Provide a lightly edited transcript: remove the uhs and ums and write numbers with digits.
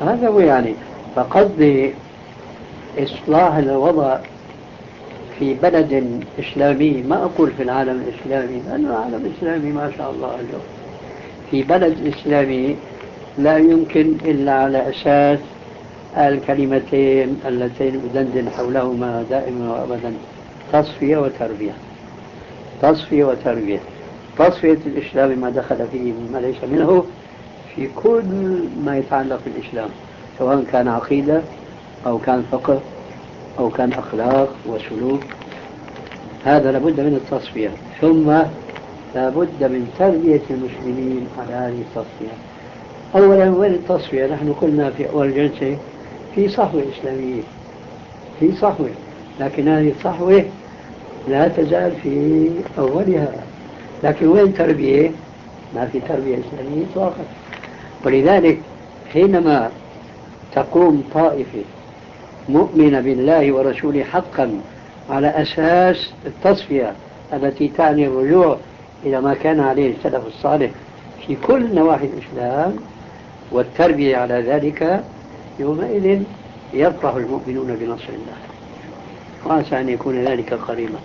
هذا هو يعني. فقصدي إصلاح الوضع في بلد إسلامي، ما أقول في العالم الإسلامي لأنه العالم الإسلامي ما شاء الله اليوم، في بلد إسلامي لا يمكن إلا على أساس الكلمتين اللتين أدندن حولهما دائما وأبدا: تصفية وتربية. تصفية وتربية. تصفية الإسلام ما دخل فيه مما ليس منه في كل ما يتعلق بالإسلام، سواء كان عقيدة أو كان فقه أو كان أخلاق وسلوك. هذا لابد من التصفية، ثم لابد من تربية المسلمين على هذه التصفية. أولا، وين التصفية؟ نحن قلنا في أول جلسة في صحوة إسلامية، في صحوة، لكن هذه الصحوة لا تزال في أولها. لكن وين تربية؟ ما في تربية إسلامية إطلاقا. ولذلك حينما تقوم طائفة مؤمنة بالله ورسوله حقا على أساس التصفية التي تعني الرجوع إلى ما كان عليه السلف الصالح في كل نواحي الإسلام والتربية على ذلك، يومئذ يفرح المؤمنون بنصر الله، وعسى أن يكون ذلك قريبا.